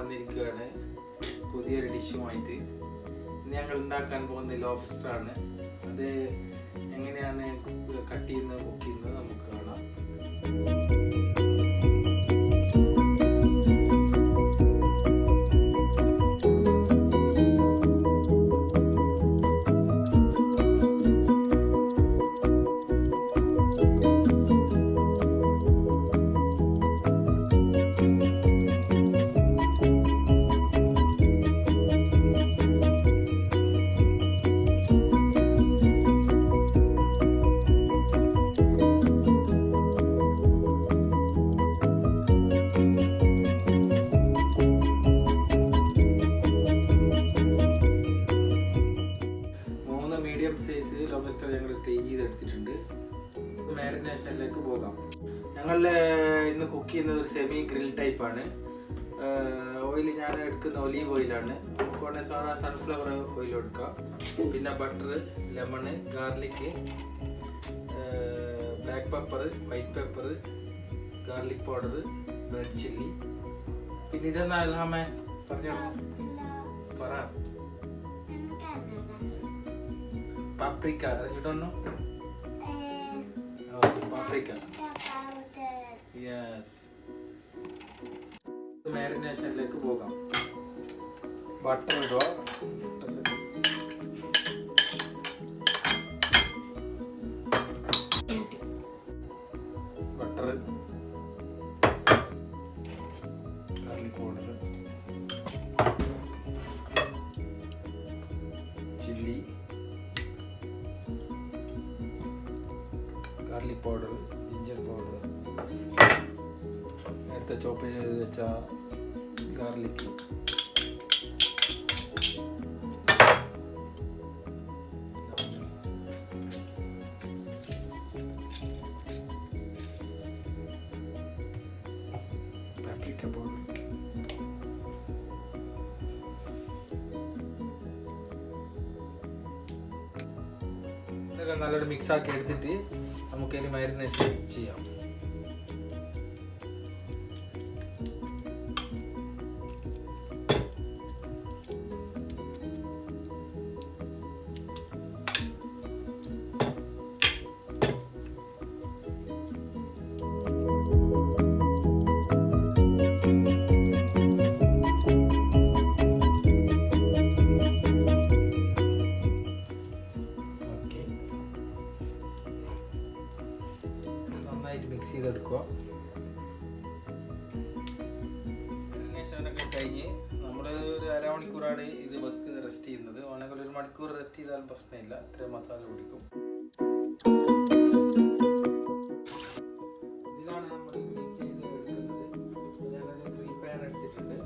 വന്നിരിക്കുകയാണ് പുതിയൊരു ഡിഷുമായിട്ട്. ഞങ്ങൾ ഉണ്ടാക്കാൻ പോകുന്ന ലോബ്സ്റ്റർ ആണ്. അത് എങ്ങനെയാണ് കട്ട് ചെയ്യുന്നത് കുക്ക് ചെയ്യുന്നത് നമുക്ക് കാണാം. മീഡിയം സൈസ് ലോബ്സ്റ്റർ ഞങ്ങൾ ക്ലീൻ ചെയ്തെടുത്തിട്ടുണ്ട്. മാരിനേഷനിലേക്ക് പോകാം. ഞങ്ങൾ ഇന്ന് കുക്ക് ചെയ്യുന്നത് ഒരു സെമി ഗ്രിൽ ടൈപ്പാണ്. ഓയിൽ ഞാൻ എടുക്കുന്ന ഒലീവ് ഓയിലാണ്. നമുക്ക് വേണമെങ്കിൽ സാധാരണ സൺഫ്ലവർ ഓയിൽ എടുക്കാം. പിന്നെ butter, lemon, garlic, black pepper, white pepper, garlic powder, red chilli. പിന്നെ ഇതെന്നാ അല്ലാമേ പറഞ്ഞോ പറ. paprika, you don't know? Okay, paprika. Yes. മാരിനേഷനിലേക്ക് പോകാം. ബട്ടർ ഇടുക. Butter, garlic powder, chilli, garlic powder, ginger powder, നേരത്തെ ചോപ്പ് ചെയ്ത് വെച്ച ഗാർലിക്, പാപ്രിക്ക പൗഡർ, ഇതൊക്കെ നല്ലൊരു മിക്സ് ആക്കി എടുത്തിട്ട് നമുക്ക് ഇനി മാരിനേഷൻ ചെയ്യാം. മിക്സ് ചെയ്തെടുക്കുക. മാരിനേഷനൊക്കെ കഴിഞ്ഞ് നമ്മൾ ഒരു അരമണിക്കൂറാണ് ഇത് വെക്ക് റെസ്റ്റ് ചെയ്യുന്നത്. വേണമെങ്കിൽ ഒരു മണിക്കൂർ റെസ്റ്റ് ചെയ്താലും പ്രശ്നമില്ല. ഇത്രയും മസാല പിടിക്കും. ഇതിലാണ് നമ്മൾ മിക്സ് ചെയ്ത് എടുക്കുന്നത്. ഞാനത് ഫ്രീ പാൻ എടുത്തിട്ടുണ്ട്.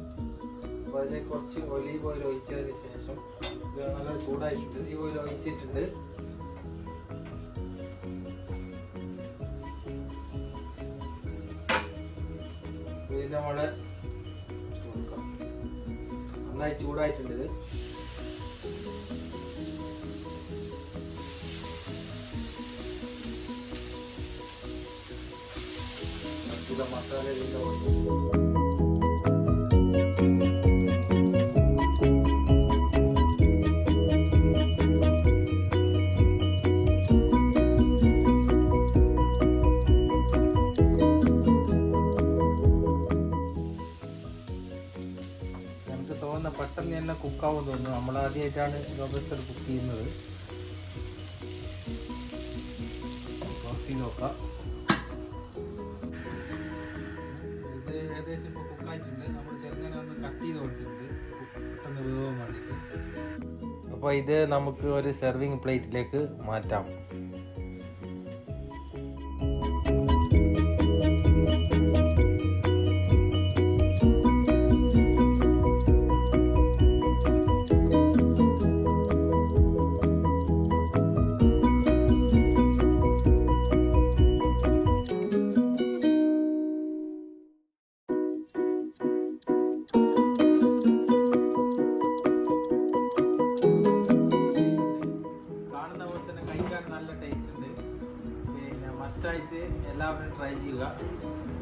അപ്പോൾ അതിലേക്ക് കുറച്ച് ഒലീവ് ഓയിൽ ഒഴിച്ചതിന് ശേഷം ഇത് നല്ല ചൂടായിട്ടുണ്ട്. ഒലീവ് ഓയിൽ ഒഴിച്ചിട്ടുണ്ട്. നമ്മൾ നന്നായി ചൂടായിട്ടുണ്ട്. ഇത് മസാല പെട്ടെന്ന് തന്നെ കുക്കാവും തോന്നുന്നു. നമ്മളാദ്യമായിട്ടാണ് ലോബ്സ്റ്റർ കുക്ക് ചെയ്യുന്നത്. ക്ലോസ് ചെയ്ത് നോക്കാം. ഇത് ഏകദേശം ഇപ്പോൾ കുക്കായിട്ടുണ്ട്. നമ്മൾ ചെറുങ്ങനെ ഒന്ന് കട്ട് ചെയ്ത് കൊടുത്തിട്ടുണ്ട് പെട്ടെന്ന് വേവാൻ വേണ്ടിയിട്ട്. അപ്പോൾ ഇത് നമുക്ക് ഒരു സെർവിങ് പ്ലേറ്റിലേക്ക് മാറ്റാം. നല്ല മസ്റ്റായിട്ട് എല്ലാവരും ട്രൈ ചെയ്യുക.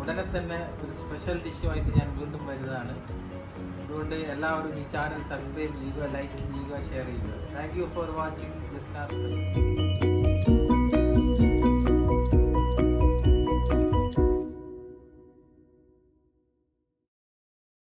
ഉടനെ തന്നെ ഒരു സ്പെഷ്യൽ ഡിഷുമായിട്ട് ഞാൻ വീണ്ടും വരുന്നതാണ്. അതുകൊണ്ട് എല്ലാവരും ഈ ചാനൽ സബ്സ്ക്രൈബ് ചെയ്യുക, ലൈക്ക് ചെയ്യുക, ഷെയർ ചെയ്യുക. Thank you for watching Jasna's.